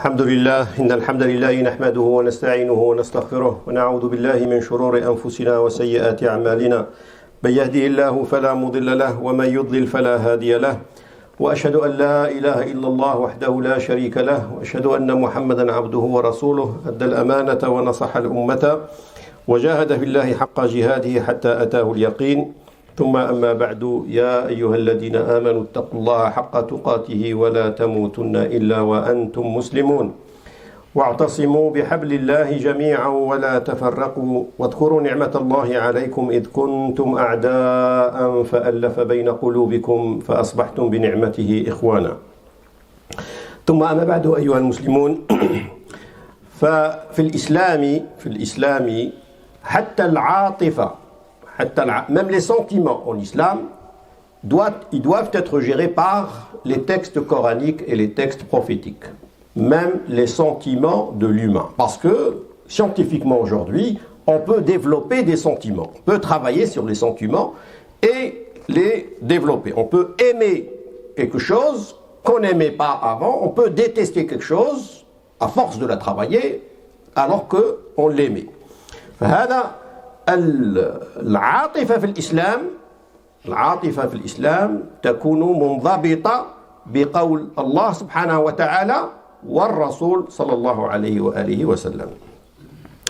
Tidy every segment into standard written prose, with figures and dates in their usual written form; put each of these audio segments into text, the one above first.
الحمد لله إن الحمد لله نحمده ونستعينه ونستغفره ونعوذ بالله من شرور أنفسنا وسيئات أعمالنا من يهده الله فلا مضل له ومن يضلل فلا هادي له وأشهد أن لا إله إلا الله وحده لا شريك له وأشهد أن محمدا عبده ورسوله أدى الأمانة ونصح الأمة وجاهد في الله حق جهاده حتى أتاه اليقين ثم أما بعد يا أيها الذين آمنوا اتقوا الله حق تقاته ولا تموتن إلا وأنتم مسلمون واعتصموا بحبل الله جميعا ولا تفرقوا واذكروا نعمة الله عليكم إذ كنتم أعداء فألف بين قلوبكم فأصبحتم بنعمته إخوانا ثم أما بعد أيها المسلمون ففي الإسلام حتى العاطفة même les sentiments en islam ils doivent être gérés par les textes coraniques et les textes prophétiques. Même les sentiments de l'humain. Parce que, scientifiquement aujourd'hui, on peut développer des sentiments. On peut travailler sur les sentiments et les développer. On peut aimer quelque chose qu'on n'aimait pas avant. On peut détester quelque chose à force de la travailler alors qu'on l'aimait. العاطفة في الإسلام تكون منضبطة بقول الله سبحانه وتعالى والرسول صلى الله عليه وآله وسلم.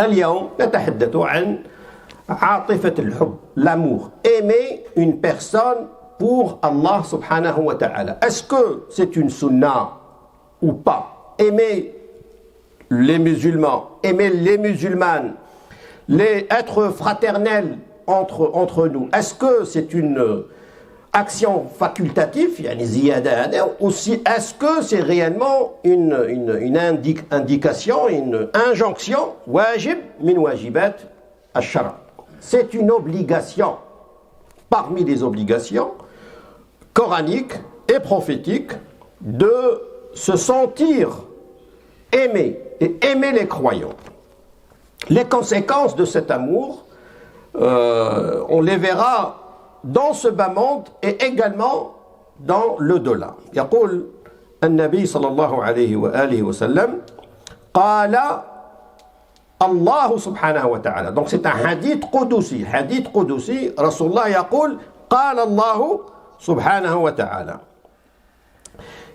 اليوم نتحدث عن عاطفة الحب, l'amour. Aimer une personne pour Allah subhanahu wa ta'ala. Est-ce que c'est une sunna ou pas? Aimer les musulmans, aimer les musulmanes, être fraternel entre nous, est-ce que c'est une action facultative, ou si est-ce que c'est réellement une indication, une injonction, wajib min wajibat ash-shara. C'est une obligation parmi les obligations coraniques et prophétiques de se sentir aimé et aimer les croyants. Les conséquences de cet amour, on les verra dans ce bas monde et également dans l'au-delà. يقول النبي صلى الله عليه وآله وسلم قال الله سبحانه وتعالى. Donc c'est un hadith قدسي. Hadith قدسي. رسول الله يقول قال الله سبحانه وتعالى.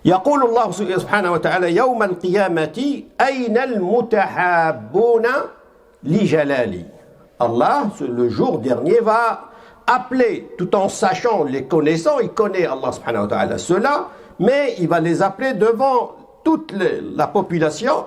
يقول الله سبحانه وتعالى يوم القيامة أين المتحابون لجلالي. Allah, le jour dernier, va appeler, tout en sachant, les connaissant, il connaît Allah subhanahu wa ta'ala ceux-là, mais il va les appeler devant toute la population,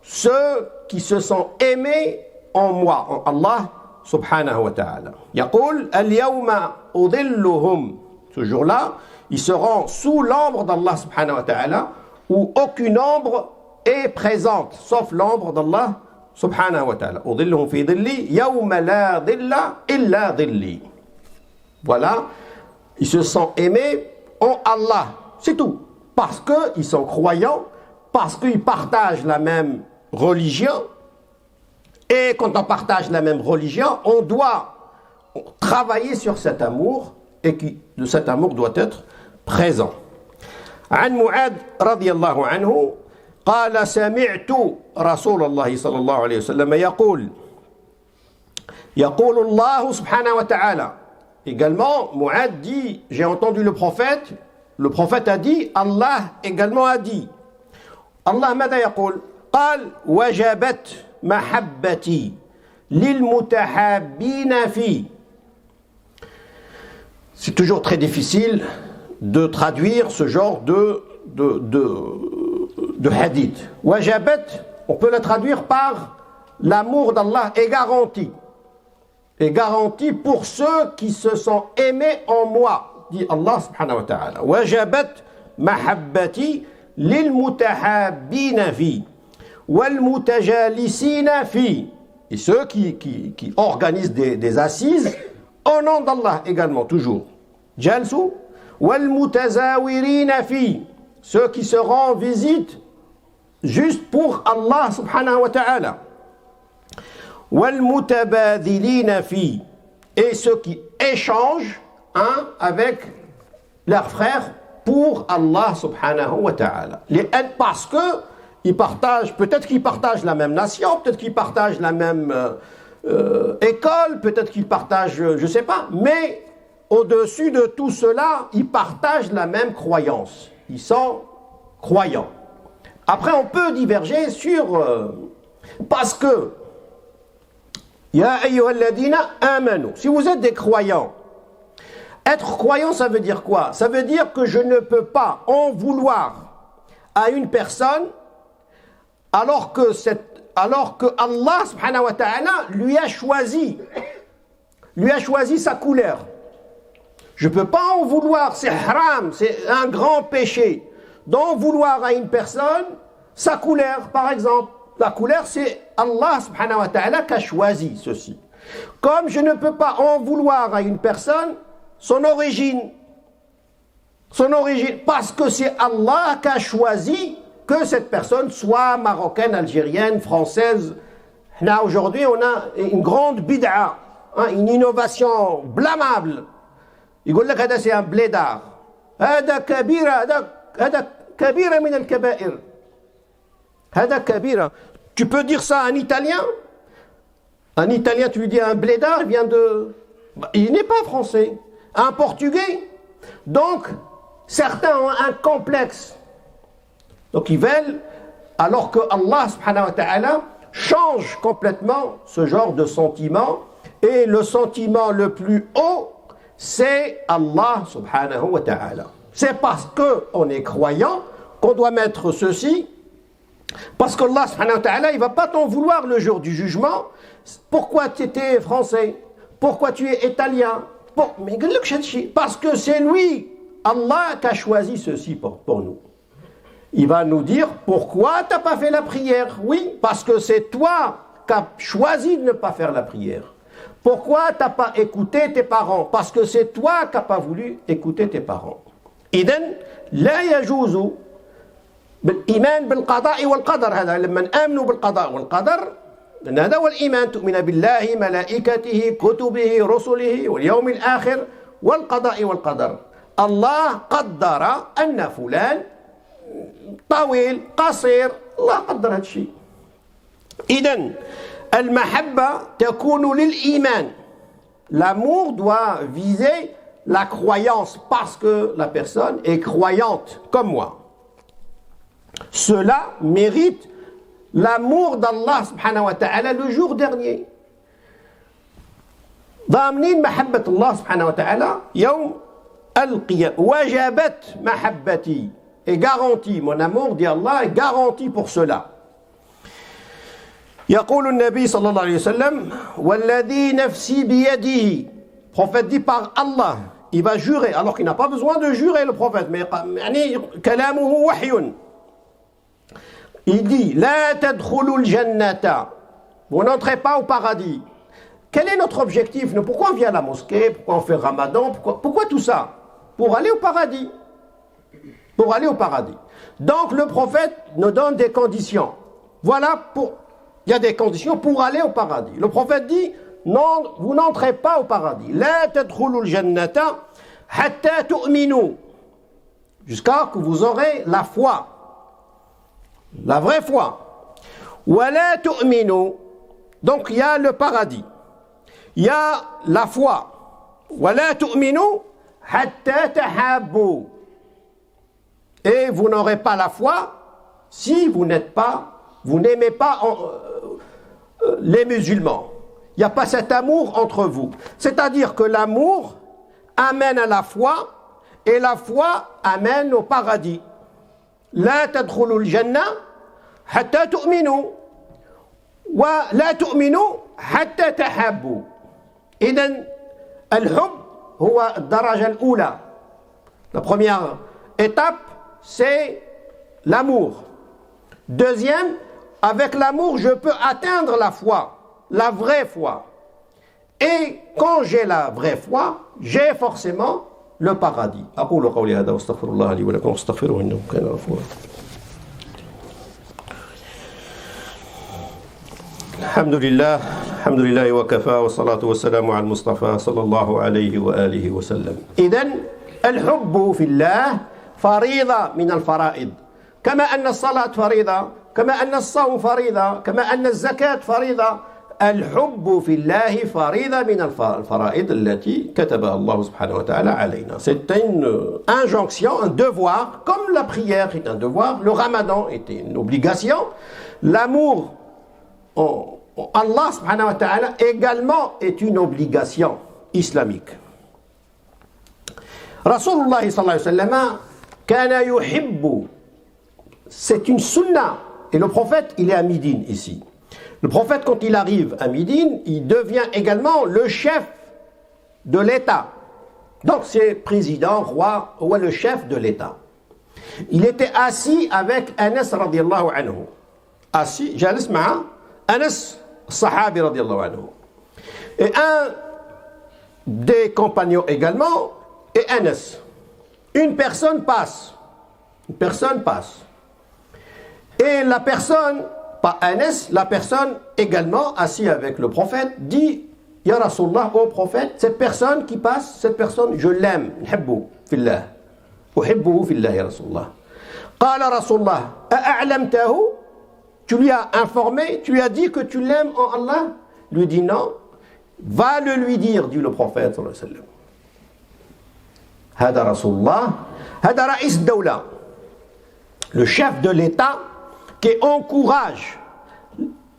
ceux qui se sont aimés en moi, en Allah subhanahu wa ta'ala. يقول اليوم أظلهم. Ce jour-là, ils seront sous l'ombre d'Allah subhanahu wa ta'ala, où aucune ombre est présente, sauf l'ombre d'Allah subhanahu wa ta'ala. أظلهم في ظلي يوم لا ظل إلا ظلي. Voilà, ils se sont aimés en Allah, c'est tout. Parce qu'ils sont croyants, parce qu'ils partagent la même religion. Et quand on partage la même religion, on doit travailler sur cet amour, et que cet amour doit être présent. عن معاذ رضي الله عنه قال سمعت رسول الله صلى الله عليه وسلم يقول الله سبحانه وتعالى. Également, Mu'ad dit, j'ai entendu le prophète a dit, Allah également a dit. Allah ماذا يقول؟ قال وجبت محبتي للمتحابين في. C'est toujours très difficile de traduire ce genre de hadith. Wajabat, on peut la traduire par l'amour d'Allah est garanti. Est garanti pour ceux qui se sont aimés en moi, dit Allah subhanahu wa ta'ala. Wajabat mahabbati lil mutahabbina fi wal mutajalisina fi. Et ceux qui organisent des assises au nom d'Allah également, toujours. Jalsu wal mutazawirina fi. Ceux qui se rendent visite juste pour Allah subhanahu wa ta'ala. Wal mutabadhilina fi. Et ceux qui échangent avec leurs frères pour Allah subhanahu wa ta'ala. Parce que Ils partagent, peut-être qu'ils partagent la même nation, peut-être qu'ils partagent la même école, peut-être qu'ils partagent, je ne sais pas, mais au-dessus de tout cela, ils partagent la même croyance. Ils sont croyants. Après, on peut diverger sur... parce que, Ya ayyuhalladhina amanu, si vous êtes des croyants, être croyant, ça veut dire quoi? Ça veut dire que je ne peux pas en vouloir à une personne alors que Allah subhanahu wa ta'ala lui a choisi sa couleur. Je ne peux pas en vouloir, c'est haram, c'est un grand péché, d'en vouloir à une personne sa couleur, par exemple. La couleur, c'est Allah subhanahu wa ta'ala qui a choisi ceci. Comme je ne peux pas en vouloir à une personne son origine, parce que c'est Allah qui a choisi que cette personne soit marocaine, algérienne, française. Là, aujourd'hui, on a une grande bid'a, une innovation blâmable. Il dit que c'est un blédard. هذا كبيرة من الكبائر. هذا كبيرة. Tu peux dire ça à un Italien? Un Italien, tu lui dis un blédard, il vient de... il n'est pas français. Un Portugais. Donc, certains ont un complexe. Donc, ils veulent, alors que Allah subhanahu wa ta'ala change complètement ce genre de sentiment. Et le sentiment le plus haut, c'est Allah subhanahu wa ta'ala. C'est parce qu'on est croyant qu'on doit mettre ceci. Parce qu'Allah subhanahu wa ta'ala, il ne va pas t'en vouloir le jour du jugement. Pourquoi tu étais français? Pourquoi tu es italien? Parce que c'est lui, Allah, qui a choisi ceci pour nous. Il va nous dire, pourquoi tu n'as pas fait la prière? Oui, parce que c'est toi qui as choisi de ne pas faire la prière. Pourquoi tu n'as pas écouté tes parents? Parce que c'est toi qui n'as pas voulu écouter tes parents. إذن لا يجوز بالإيمان بالقضاء والقدر. هذا لما آمنوا بالقضاء والقدر لأن هذا هو الإيمان، تؤمن بالله ملائكته كتبه رسله واليوم الآخر والقضاء والقدر. الله قدر أن فلان طويل قصير، الله قدر هذا الشيء. إذن المحبة تكون للإيمان. L'amour doit viser la croyance parce que la personne est croyante comme moi. Cela mérite l'amour d'Allah subhanahu wa ta'ala le jour dernier. ضامنين محبة الله سبحانه وتعالى يوم القيامة. وجبت محبتي est garanti, mon amour dit Allah est garanti pour cela. يقول النبي صلى الله عليه وسلم والذي نفسي بيده. Prophète dit par Allah, il va jurer, alors qu'il n'a pas besoin de jurer le prophète, mais كلامه وحي. Il dit لا تدخلوا الجنة, vous n'entrez pas au paradis. Quel est notre objectif? Pourquoi on vient à la mosquée? Pourquoi on fait Ramadan? Pourquoi tout ça? Pour aller au paradis. Pour aller au paradis. Donc le prophète nous donne des conditions. Voilà, il y a des conditions pour aller au paradis. Le prophète dit non, vous n'entrez pas au paradis. لا تدخلوا الجنة حتى تؤمنوا, jusqu'à que vous aurez la foi, la vraie foi. ولا تؤمنوا, donc il y a le paradis, il y a la foi. ولا تؤمنوا حتى تحابوا, et vous n'aurez pas la foi si vous n'aimez pas les musulmans. Il n'y a pas cet amour entre vous. C'est-à-dire que l'amour amène à la foi et la foi amène au paradis. لا تدخلوا الجنة حتى تؤمنوا ولا تؤمنوا حتى تحابوا. إذن الحب هو الدرجة الأولى. La première étape, c'est l'amour. Deuxième, avec l'amour, je peux atteindre la foi, la vraie foi. Et quand j'ai la vraie foi, j'ai forcément le paradis. أقول قولي هذا واستغفر الله لي ولكم واستغفروه إنه كان غفورا. الحمد لله وكفى والصلاة والسلام على المصطفى صلى الله عليه وآله وسلم. إذن الحب في الله فريضة من الفرائض. كما أن الصلاة فريضة كما أن الصوم فريضة، كما أن الزكاة فريضة. الحب في الله فريضة من الفرائض التي كتبها الله سبحانه وتعالى علينا. C'est une injonction, un devoir, comme la prière est un devoir, le ramadan était une obligation. L'amour en Allah subhanahu wa ta'ala également est une obligation islamique. Rasulullah sallallahu alayhi wa sallam kana yuhibbu, c'est une sunna. Et le prophète, il est à Médine ici. Le prophète, quand il arrive à Médine, il devient également le chef de l'État. Donc c'est président, roi, ou le chef de l'État. Il était assis avec Anas radiallahu anhu. Assis, jalis ma'a Anas, sahabi radiallahu anhu. Et un des compagnons également est Anas. Une personne passe. Une personne passe. Et la personne, pas Anas, la personne également assise avec le prophète dit Ya Rasulallah, ô prophète, cette personne qui passe, cette personne, je l'aime, n'hibbu fillah, uhibbuhu fillah ya Rasulallah. Qala Rasulallah, a'lamtahu, tu lui as informé, tu lui as dit que tu l'aimes en Allah? Lui dit non, va le lui dire, dit le prophète sallallahu alayhi wa sallam. Hada Rasulallah, hada ra'is dawla, le chef de l'État qui encourage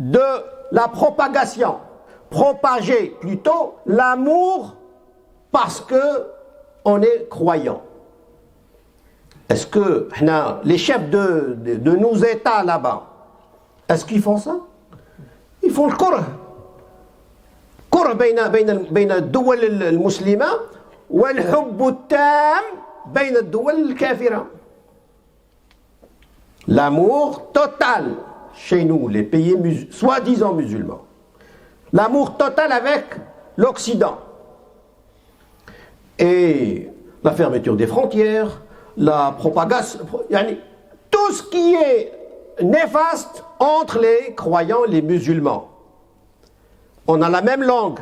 de la propagation, propager plutôt l'amour parce que on est croyant. Est-ce que les chefs de nos États là-bas, est-ce qu'ils font ça? Ils font le كره بين الدول المسلمة والحب التام بين الدول الكافرة. L'amour total chez nous, les pays soi-disant musulmans. L'amour total avec l'Occident. Et la fermeture des frontières, la propagation, tout ce qui est néfaste entre les croyants et les musulmans. On a la même langue.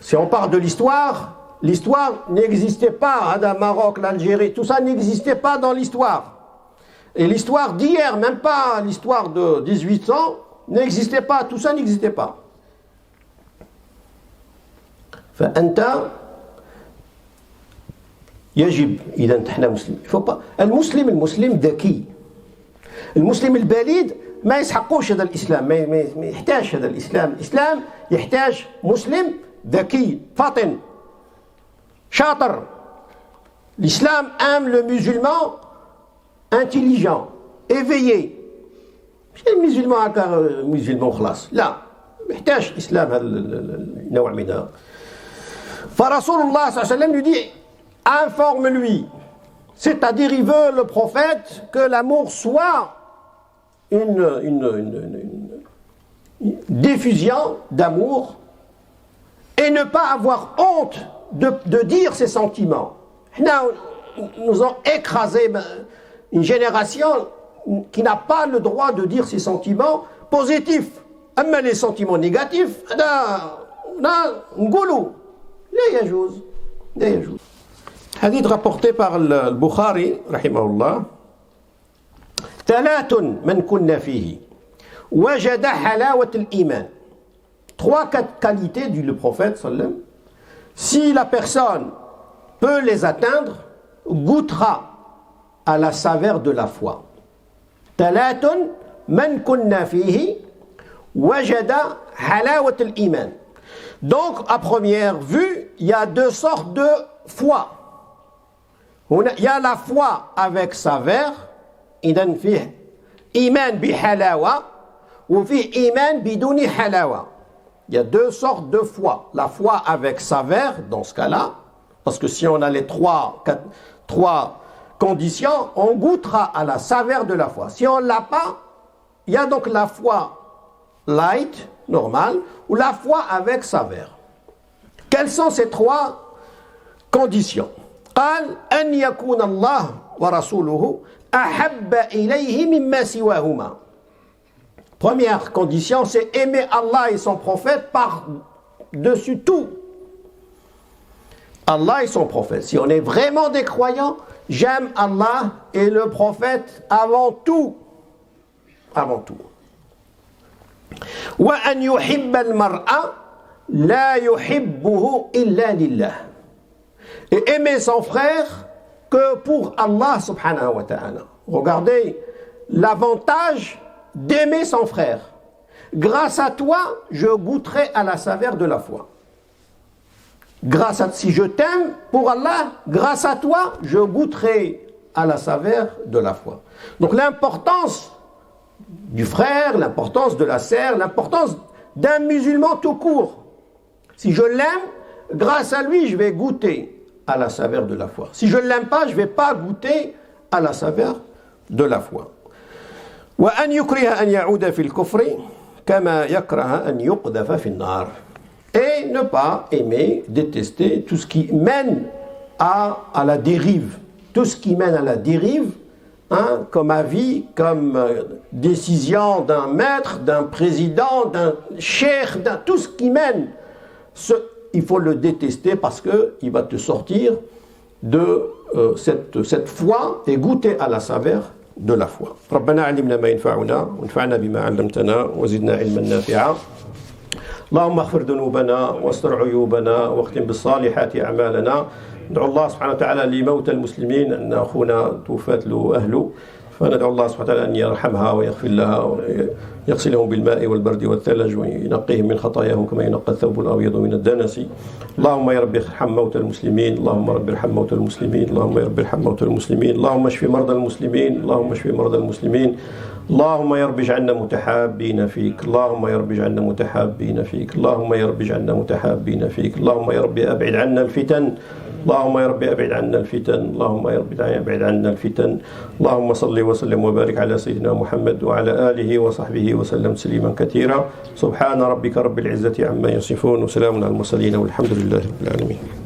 Si on parle de l'histoire, l'histoire n'existait pas. Le Maroc, l'Algérie, tout ça n'existait pas dans l'histoire. Et l'histoire d'hier, même pas l'histoire de 1800, n'existait pas, tout ça n'existait pas. فأنت يجب إذا نحن مسلم المسلم ذكي. المسلم البليد ما يسحقوش هذا الإسلام، ما يحتاج هذا الإسلام. الإسلام يحتاج مسلم ذكي فاطن شاطر. L'islam aime le musulman intelligent, éveillé. مش المسلمان هكا مسلمان خلاص، لا، محتاج الإسلام هذا النوع منها. فرسول الله صلى الله عليه وسلم lui dit informe-lui, c'est-à-dire il veut le prophète que l'amour soit une diffusion d'amour et ne pas avoir honte de dire ses sentiments. Nous avons écrasé une génération qui n'a pas le droit de dire ses sentiments positifs. أما les sentiments négatifs, نقولوا لا يجوز، لا يجوز. حديث rapporté par البخاري رحمه الله. ثلاث من كنا فيه وجد حلاوة الإيمان. 3-4 qualités, dit le prophète sallallahu alayhi wa sallam. Si la personne peut les atteindre, goûtera à la saveur de la foi. ثلاث من كنا فيه وجد حلاوة الإيمان. Donc, à première vue, il y a 2 sortes de foi. Il y a la foi avec saveur, إذن فيه إيمان بحلاوة وفيه إيمان بدون حلاوة. Il y a 2 sortes de foi. La foi avec saveur, dans ce cas-là, parce que si on a les 3 conditions, on goûtera à la saveur de la foi. Si on ne l'a pas, il y a donc la foi light, normale, ou la foi avec saveur. Quelles sont ces 3 conditions? قال أن يكون الله ورسوله أحب إليه مما سواهما. Première condition, c'est aimer Allah et son prophète par-dessus tout. Allah et son prophète. Si on est vraiment des croyants, j'aime Allah et le prophète avant tout. avant tout. وأن يحب المرء لا يحبه إلا لله. Et aimer son frère que pour Allah subhanahu wa ta'ala. Regardez l'avantage d'aimer son frère. Grâce à toi, je goûterai à la saveur de la foi. Si je t'aime pour Allah, grâce à toi, je goûterai à la saveur de la foi. Donc l'importance du frère, l'importance de la sœur, l'importance d'un musulman tout court. Si je l'aime, grâce à lui, je vais goûter à la saveur de la foi. Si je ne l'aime pas, je ne vais pas goûter à la saveur de la foi. وأن يكره أن يعود في الكفر كما يكره أن يقذف في النار. Et ne pas aimer, détester tout ce qui mène à la dérive. Tout ce qui mène à la dérive, comme avis, comme décision d'un maître, d'un président, d'un cheikh, tout ce qui mène, il faut le détester parce qu'il va te sortir de cette foi et goûter à la saveur de la foi. ربنا علمنا ما ينفعنا وانفعنا بما علمتنا وزدنا علما نافعا. اللهم اغفر ذنوبنا واستر عيوبنا واختم بالصالحات أعمالنا. ندعو الله سبحانه وتعالى لموتى المسلمين أن أخونا توفت له أهله، فندعو الله سبحانه وتعالى أن يرحمها ويغفر لها ويغسلهم بالماء والبرد والثلج وينقيهم من خطاياهم كما ينقى الثوب الأبيض من الدنس. اللهم يا رب ارحم موتى المسلمين، اللهم رب ارحم موتى المسلمين، اللهم يا رب ارحم موتى المسلمين، اللهم اشف مرضى المسلمين، اللهم اشف مرضى المسلمين. اللهم يا رب اجعلنا متحابين فيك، اللهم يا رب اجعلنا متحابين فيك، اللهم يا رب اجعلنا متحابين فيك، اللهم يا رب أبعد عنا الفتن، اللهم يا رب أبعد عنا الفتن، اللهم يا رب أبعد عنا الفتن. اللهم صل وسلم وبارك على سيدنا محمد وعلى آله وصحبه وسلم تسليما كثيرا. سبحان ربك رب العزة عما يصفون وسلام على المرسلين والحمد لله رب العالمين.